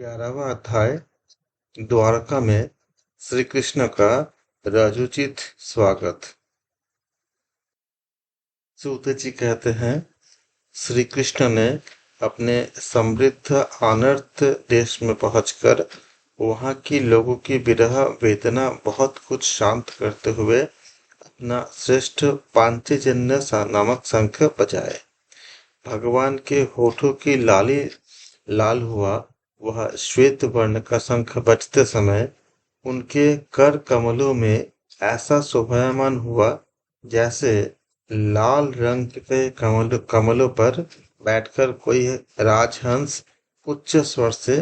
11वां अध्याय द्वारका में श्री कृष्ण का राजोचित स्वागत। सूत जी कहते हैं, श्री कृष्ण ने अपने समृद्ध अनर्त देश में पहुंचकर वहां की लोगों की विरह वेदना बहुत कुछ शांत करते हुए अपना श्रेष्ठ पांचजन्य नामक शंख बजाए। भगवान के होठों की लाली लाल हुआ वह श्वेत वर्ण का शंख बजते समय उनके कर कमलों में ऐसा शोभायमान हुआ जैसे लाल रंग के कमलों पर बैठकर कोई राजहंस उच्च स्वर से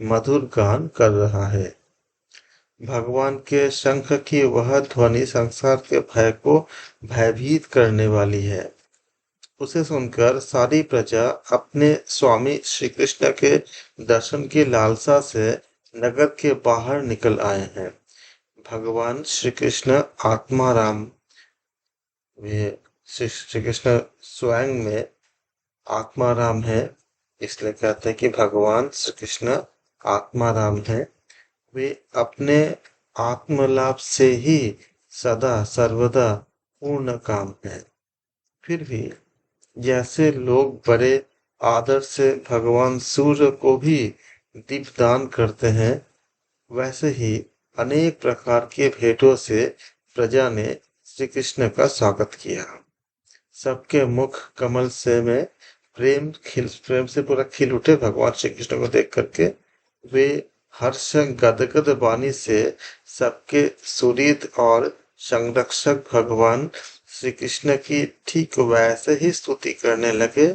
मधुर गान कर रहा है। भगवान के शंख की वह ध्वनि संसार के भय को भयभीत करने वाली है। उसे सुनकर सारी प्रजा अपने स्वामी श्री कृष्ण के दर्शन की लालसा से नगर के बाहर निकल आए हैं। भगवान श्री कृष्ण आत्माराम वे श्री कृष्ण स्वयं में आत्माराम है, इसलिए कहते हैं कि भगवान श्री कृष्ण आत्माराम है। वे अपने आत्मलाभ से ही सदा सर्वदा पूर्ण काम है। फिर भी जैसे लोग बड़े आदर से भगवान सूर्य को भी दीपदान करते हैं, वैसे ही अनेक प्रकार के भेंटों से प्रजा ने श्री कृष्ण का स्वागत किया। सबके मुख कमल से में प्रेम से पूरा खिल उठे। भगवान श्री कृष्ण को देख करके वे हर्ष गदगद वाणी से सबके सुहृद और संरक्षक भगवान श्री कृष्ण की ठीक वैसे ही स्तुति करने लगे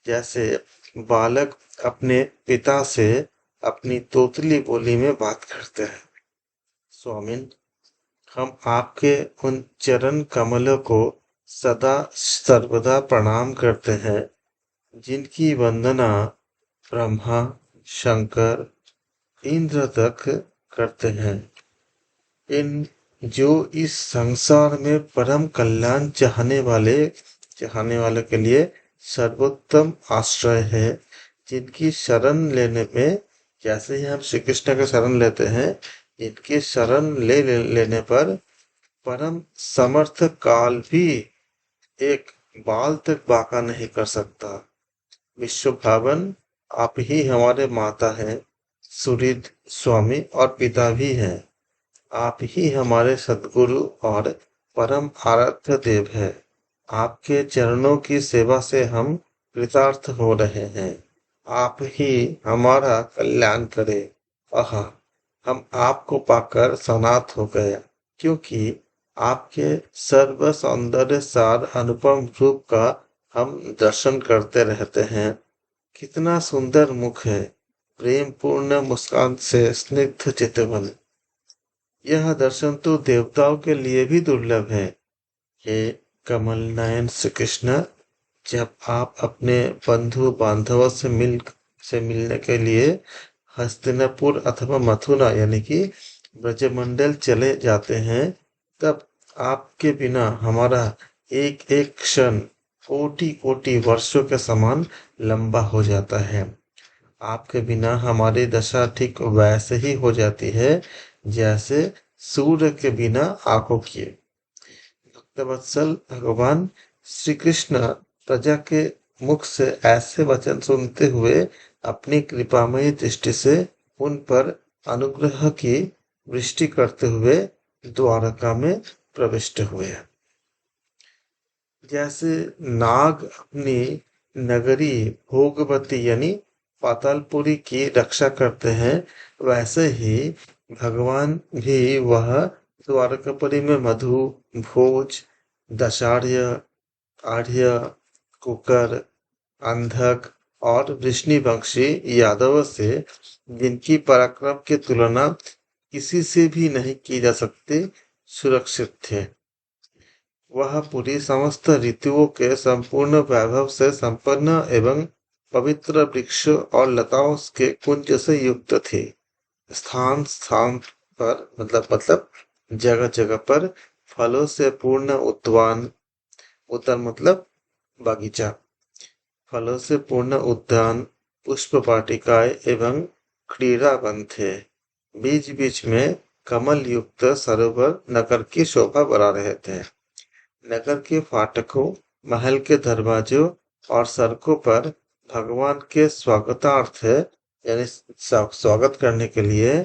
जैसे बालक अपने पिता से अपनी तोतली बोली में बात करते हैं। स्वामिन, हम आपके उन चरण कमलों को सदा सर्वदा प्रणाम करते हैं जिनकी वंदना ब्रह्मा, शंकर, इंद्र तक करते हैं। इन जो इस संसार में परम कल्याण चाहने वाले के लिए सर्वोत्तम आश्रय है, जिनकी शरण लेने में जैसे ही हम श्री कृष्ण का शरण लेते हैं, इनकी शरण लेने पर परम समर्थ काल भी एक बाल तक बांका नहीं कर सकता। विश्व भावन, आप ही हमारे माता हैं, सुहृद, स्वामी और पिता भी हैं। आप ही हमारे सद्गुरु और परम आराध्य देव है। आपके चरणों की सेवा से हम कृतार्थ हो रहे हैं। आप ही हमारा कल्याण करे। आहा, हम आपको पाकर सनाथ हो गए, क्योंकि आपके सर्व सौंदर्य सार अनुपम रूप का हम दर्शन करते रहते हैं। कितना सुंदर मुख है, प्रेम पूर्ण मुस्कान से स्निग्ध चितवन। यह दर्शन तो देवताओं के लिए भी दुर्लभ है। हे कमल नयन श्री कृष्ण, जब आप अपने बंधु बांधवों से मिलने के लिए हस्तिनापुर अथवा मथुरा यानी कि ब्रजमंडल चले जाते हैं, तब आपके बिना हमारा एक एक क्षण कोटि कोटि वर्षों के समान लंबा हो जाता है। आपके बिना हमारी दशा ठीक वैसे ही हो जाती है जैसे सूर्य के बिना आंखों की। भक्तवत्सल भगवान श्री कृष्ण प्रजा के मुख से ऐसे वचन सुनते हुए अपनी कृपामयी दृष्टि से उन पर अनुग्रह की वृष्टि करते हुए द्वारका में प्रविष्ट हुए। जैसे नाग अपनी नगरी भोगवती यानी पातालपुरी की रक्षा करते हैं, वैसे ही भगवान भी वह द्वारकापुरी में मधु, भोज, दशार्य, आर्य, कुकर, अंधक और वृष्णिवंशी यादव से जिनकी पराक्रम की तुलना किसी से भी नहीं की जा सकती, सुरक्षित थे। वह पूरी समस्त ऋतुओं के संपूर्ण वैभव से संपन्न एवं पवित्र वृक्षों और लताओं के कुंज से युक्त थी। स्थान स्थान पर मतलब जगह जगह पर फलों से पूर्ण उद्यान मतलब बगीचा, फलों से पूर्ण उद्यान, पुष्प वाटिकाएं एवं क्रीड़ावन थे। बीच बीच में कमल युक्त सरोवर नगर की शोभा बढ़ा रहे थे। नगर के फाटकों, महल के दरवाजों और सड़कों पर भगवान के स्वागतार्थ यानी स्वागत करने के लिए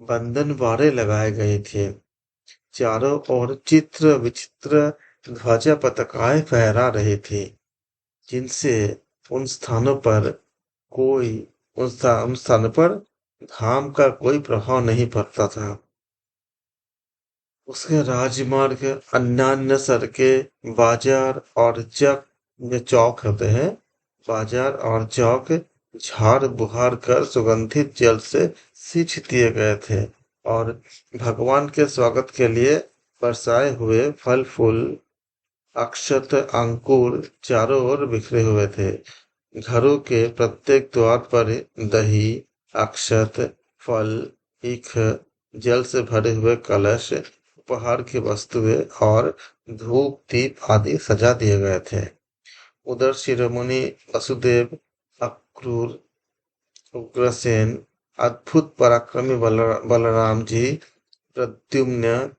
बंधन बाड़े लगाए गए थे। चारों ओर चित्र विचित्र ध्वजा पताकाएं फहरा रही थी, जिनसे उन स्थानों पर कोई उन स्थानों पर घाम का कोई प्रभाव नहीं पड़ता था। उसके राजमार्ग, अन्यान्य सड़कें, बाजार और चक जो चौक होते हैं, बाजार और चौक झाड़ बुहार कर सुगंधित जल से सींच दिए गए थे और भगवान के स्वागत के लिए बरसाए हुए फल फूल अक्षत अंकुर चारों ओर बिखरे हुए थे। घरों के प्रत्येक द्वार पर दही, अक्षत, फल, ईख, जल से भरे हुए कलश, उपहार की वस्तुएं और धूप दीप आदि सजा दिए गए थे। उधर शिरोमणि वसुदेव, अक्रूर, उग्रसेन, अद्भुत पराक्रमी बलराम जी, प्रद्युम्न,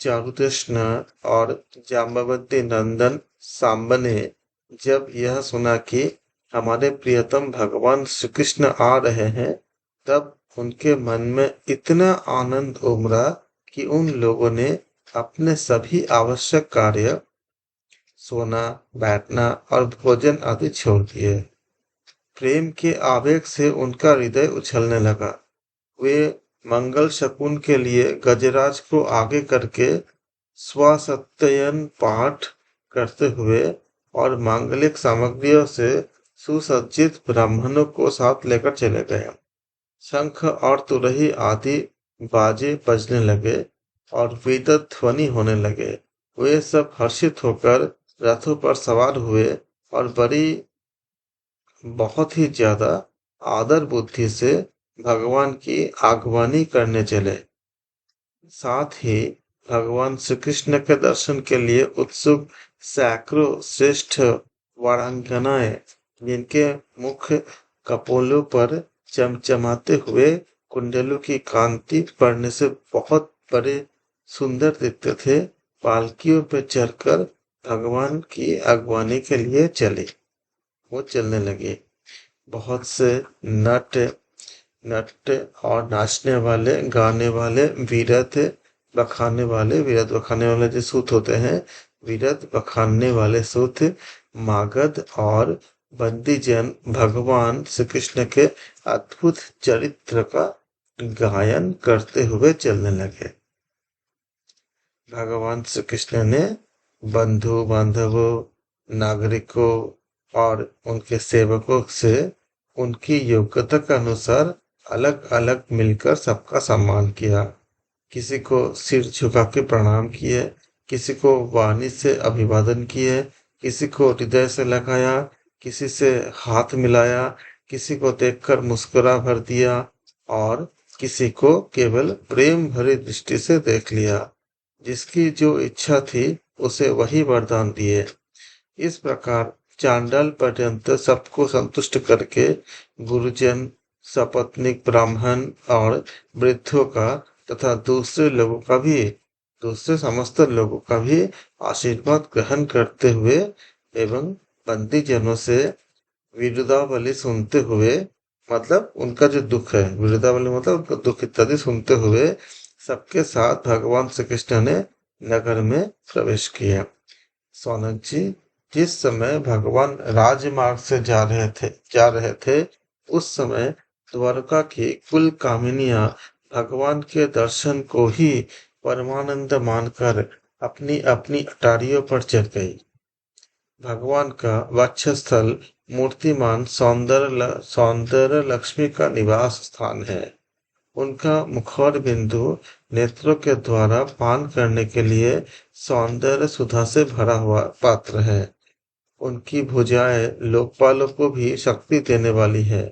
चारुतृष्ण और जाम्बवती नंदन सांब ने जब यह सुना कि हमारे प्रियतम भगवान श्री कृष्ण आ रहे हैं, तब उनके मन में इतना आनंद उमड़ा कि उन लोगों ने अपने सभी आवश्यक कार्य, सोना, बैठना और भोजन आदि छोड़ दिए। प्रेम के आवेग से उनका हृदय उछलने लगा। वे मंगल शकुन के लिए गजराज को आगे करके स्वसत्ययन पाठ करते हुए और मांगलिक सामग्रियों से सुसज्जित ब्राह्मणों को साथ लेकर चले गए। शंख और तुरही आदि बाजे बजने लगे और विद्युत ध्वनि होने लगे। वे सब हर्षित होकर रथों पर सवार हुए और बहुत ही ज्यादा आदर बुद्धि से भगवान की आगवानी करने चले। साथ ही भगवान श्री कृष्ण के दर्शन के लिए उत्सुक सैकड़ों श्रेष्ठ वीरांगनाएं, जिनके मुख कपोलों पर चमचमाते हुए कुंडलों की कांति पड़ने से बहुत बड़े सुंदर दिखते थे, पालकियों पर चढ़कर भगवान की अगवानी के लिए चले। वो चलने लगे। बहुत से नट नट और नाचने वाले, गाने वाले, वीरत बखाने वाले जो सूत होते हैं, वीरत बखानने वाले सूत, मागध और बंदीजन भगवान श्री कृष्ण के अद्भुत चरित्र का गायन करते हुए चलने लगे। भगवान श्री कृष्ण ने बंधु बांधवों, नागरिकों और उनके सेवकों से उनकी योग्यता के अनुसार अलग अलग मिलकर सबका सम्मान किया। किसी को सिर झुका के प्रणाम किए, किसी को वाणी से अभिवादन किए, किसी को हृदय से लगाया, किसी से हाथ मिलाया, किसी को देखकर मुस्कुरा भर दिया और किसी को केवल प्रेम भरी दृष्टि से देख लिया। जिसकी जो इच्छा थी उसे वही वरदान दिए। इस प्रकार चांडाल पर्यंत सबको संतुष्ट करके गुरुजन, सपत्नीक ब्राह्मण और वृद्धों का तथा दूसरे समस्त लोगों का भी आशीर्वाद ग्रहण करते हुए एवं बंदी जनों से विरुदावली सुनते हुए, मतलब उनका जो दुख है, विरुदावली मतलब उनका दुख इत्यादि सुनते हुए सबके साथ भगवान श्री कृष्ण ने नगर में प्रवेश किया। सौनक जी, जिस समय भगवान राजमार्ग से जा रहे थे, उस समय द्वारका की कुल कामिनियां भगवान के दर्शन को ही परमानंद मानकर अपनी अपनी अटारियों पर चढ़ गई। भगवान का वक्षस्थल मूर्तिमान सौंदर्य लक्ष्मी का निवास स्थान है। उनका मुखौर बिंदु नेत्रों के द्वारा पान करने के लिए सौंदर्य सुधा से भरा हुआ पात्र है। उनकी भुजाएं लोकपालों को भी शक्ति देने वाली है।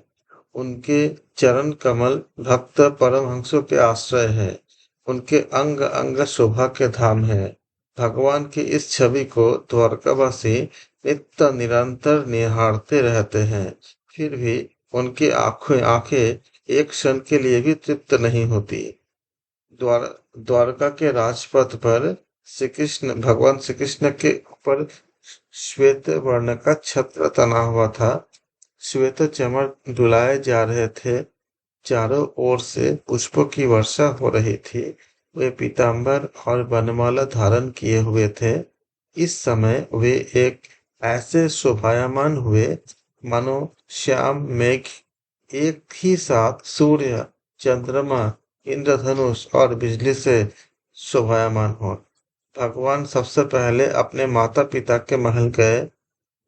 उनके चरण कमल भक्त परमहंसों के आश्रय है। उनके अंग अंग शोभा के धाम है। भगवान की इस छवि को द्वारकावासी निरंतर निहारते रहते हैं। फिर भी उनकी आंखें एक क्षण के लिए भी तृप्त नहीं होती। द्वार द्वारका के राजपथ पर भगवान श्री कृष्ण के ऊपर श्वेत वर्ण का छत्र तना हुआ था। श्वेत चमर डुलाए जा रहे थे। चारों ओर से पुष्पों की वर्षा हो रही थी। वे पीतांबर और वनमाला धारण किए हुए थे। इस समय वे एक ऐसे शोभायमान हुए मानो श्याम मेघ एक ही साथ सूर्य, चंद्रमा, इंद्रधनुष और बिजली से शोभायमान हो। भगवान सबसे पहले अपने माता पिता के महल गए।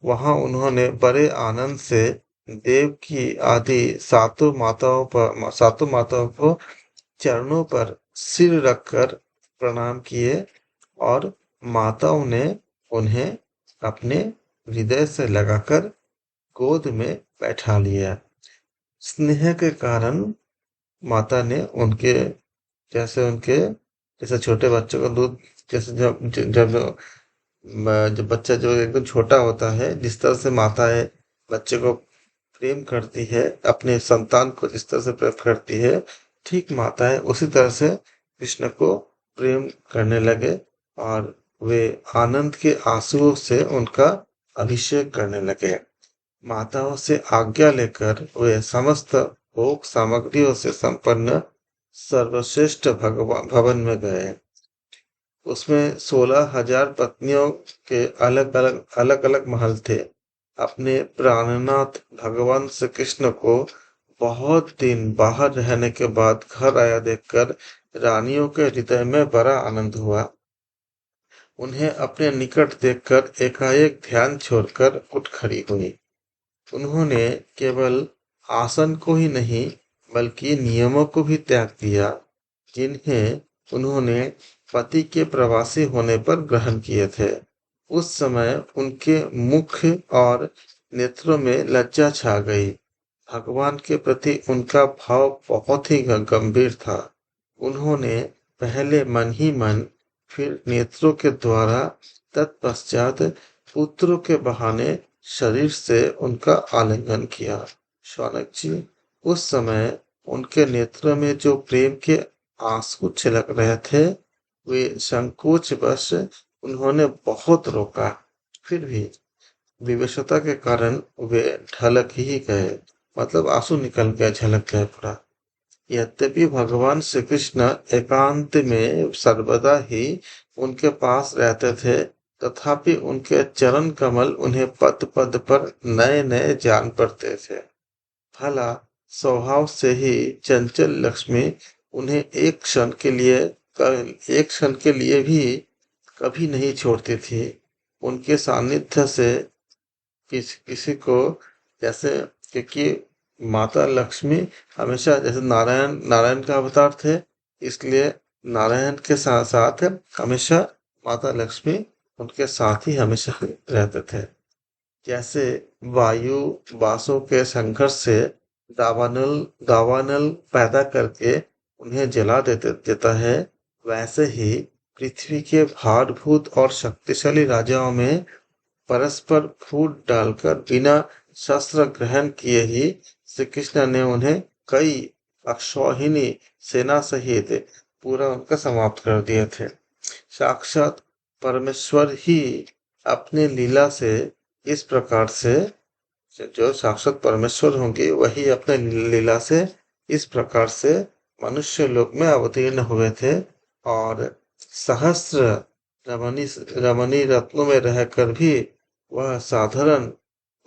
वहां उन्होंने बड़े आनंद से देव की आदि सातों माताओं को चरणों पर सिर रखकर प्रणाम किए और माताओं ने उन्हें अपने हृदय से लगाकर गोद में बैठा लिया। स्नेह के कारण माता ने उनके जैसे छोटे बच्चों का दूध, जैसे जब बच्चा जो एकदम छोटा होता है, जिस तरह से माताएं बच्चे को प्रेम करती है, अपने संतान को जिस तरह से प्रेम करती है, ठीक माताएं उसी तरह से कृष्ण को प्रेम करने लगे और वे आनंद के आंसुओं से उनका अभिषेक करने लगे। माताओं से आज्ञा लेकर वे समस्त भोग सामग्रियों से संपन्न सर्वश्रेष्ठ भगवान भवन में गए। उसमें 16,000 पत्नियों के अलग अलग महल थे। अपने प्राणनाथ भगवान श्री कृष्ण को बहुत दिन बाहर रहने के बाद घर आया देखकर रानियों के हृदय में बड़ा आनंद हुआ। उन्हें अपने निकट देखकर एकाएक ध्यान छोड़कर उठ खड़ी हुई। उन्होंने केवल आसन को ही नहीं बल्कि नियमों को भी त्याग दिया, जिन्हें उन्होंने पति के प्रवासी होने पर ग्रहण किए थे। उस समय उनके मुख और नेत्रों में लज्जा छा गई। भगवान के प्रति उनका भाव बहुत ही गंभीर था। उन्होंने पहले मन ही मन, फिर नेत्रों के द्वारा, तत्पश्चात पुत्रों के बहाने शरीर से उनका आलिंगन किया। शौनक जी, उस समय उनके नेत्रों में जो प्रेम के आंसू छलक रहे थे, वे संकोचवश उन्होंने बहुत रोका, फिर भी विवशता के कारण वे ढलक ही गए, मतलब आंसू निकल गया, झलक गया पूरा। यद्यपि भगवान श्री कृष्ण एकांत में सर्वदा ही उनके पास रहते थे, तथापि उनके चरण कमल उन्हें पद पद पर नए नए जान पड़ते थे। भला स्वभाव से ही चंचल लक्ष्मी उन्हें एक क्षण के लिए भी कभी नहीं छोड़ती थी। उनके सानिध्य से किसी को, जैसे, क्योंकि माता लक्ष्मी हमेशा, जैसे नारायण का अवतार थे, इसलिए नारायण के साथ साथ हमेशा माता लक्ष्मी उनके साथ ही हमेशा रहते थे। जैसे वायु बासों के संघर्ष से दावानल पैदा करके उन्हें जला देता है, वैसे ही पृथ्वी के भारभूत और शक्तिशाली राजाओं में परस्पर फूट डालकर बिना शस्त्र ग्रहण किए ही श्री कृष्ण ने उन्हें कई अक्षौहिणी सेना सहित पूरा उनका समाप्त कर दिए थे। साक्षात परमेश्वर ही अपने लीला से इस प्रकार से, जो साक्षात परमेश्वर होंगे वही अपने लीला से इस प्रकार से मनुष्य लोक में अवतीर्ण हुए थे और सहस्र रमणी रत्नों में रहकर भी वह साधारण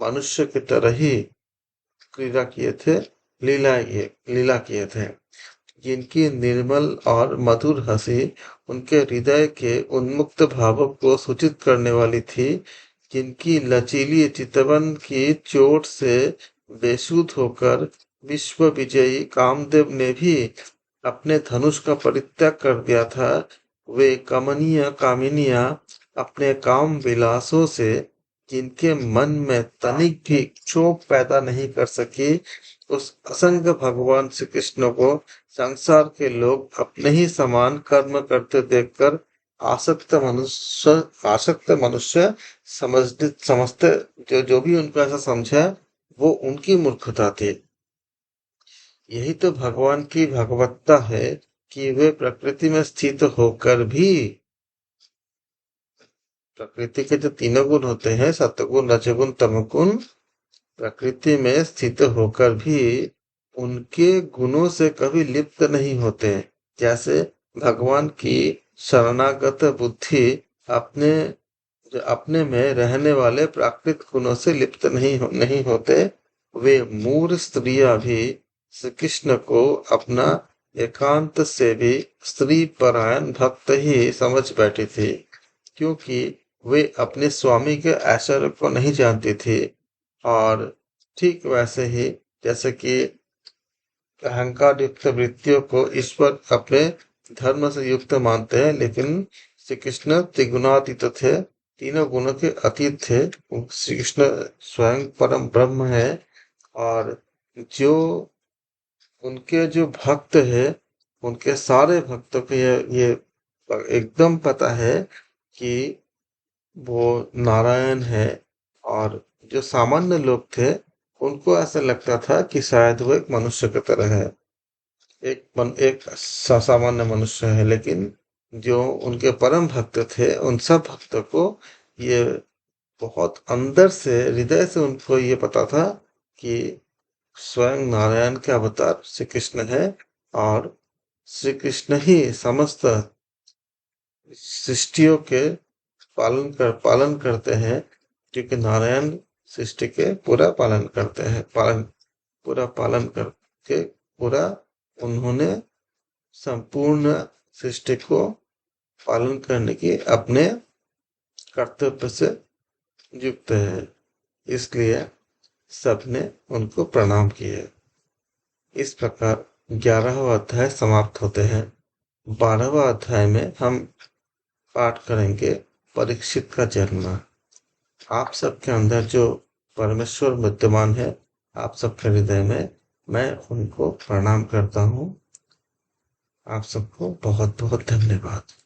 मनुष्य की तरह ही क्रीड़ा किए थे, लीला किए थे। जिनकी निर्मल और मधुर हंसी उनके हृदय के उन्मुक्त भावों को सूचित करने वाली थी, जिनकी लचीली चितवन की चोट से बेसुध होकर विश्व विजयी कामदेव ने भी अपने धनुष का परित्याग कर दिया था, वे कमनीय कामिनियां अपने काम विलासों से जिनके मन में तनिक भी क्षोभ पैदा नहीं कर सकी, उस असंग भगवान श्री कृष्ण को संसार के लोग अपने ही समान कर्म करते देखकर आसक्त मनुष्य समझते, जो जो भी उनको ऐसा समझा, वो उनकी मूर्खता थी। यही तो भगवान की भगवत्ता है कि वे प्रकृति में स्थित होकर भी, प्रकृति के जो तीनों गुण होते हैं, सत्वगुण रजोगुण तमोगुण, प्रकृति में स्थित होकर भी उनके गुणों से कभी लिप्त नहीं होते। जैसे भगवान की शरणागत बुद्धि अपने जो अपने में रहने वाले प्राकृत गुणों से लिप्त नहीं होते, वे मूढ़ स्त्रियां भी श्री कृष्ण को अपना एकांत से भी स्त्री परायण भक्त ही समझ बैठी थी, क्योंकि वे अपने स्वामी के ऐश्वर्य को नहीं जानती थी। और ठीक वैसे ही जैसे कि अहंकार युक्त वृत्तियों को ईश्वर अपने धर्म से युक्त मानते हैं, लेकिन श्री कृष्ण त्रिगुणातीत थे, तीनों गुणों के अतीत थे। श्री कृष्ण स्वयं परम ब्रह्म है। और जो उनके जो भक्त है, उनके सारे भक्तों को ये एकदम पता है कि वो नारायण है। और जो सामान्य लोग थे, उनको ऐसा लगता था कि शायद वो एक मनुष्य की तरह है, एक सामान्य मनुष्य है। लेकिन जो उनके परम भक्त थे, उन सब भक्तों को ये बहुत अंदर से, हृदय से उनको ये पता था कि स्वयं नारायण के अवतार श्री कृष्ण है। और श्री कृष्ण ही समस्त सृष्टियों के पालन करते हैं, क्योंकि नारायण सृष्टि के पूरा पालन करते हैं, पूरा पालन करके पूरा उन्होंने संपूर्ण सृष्टि को पालन करने की अपने कर्तव्य से युक्त है। इसलिए सबने उनको प्रणाम किए। इस प्रकार 11वां अध्याय समाप्त होते हैं। 12वां अध्याय में हम पाठ करेंगे परीक्षित का जन्म। आप सबके अंदर जो परमेश्वर विद्यमान है, आप सबके हृदय में, मैं उनको प्रणाम करता हूँ। आप सबको बहुत बहुत धन्यवाद।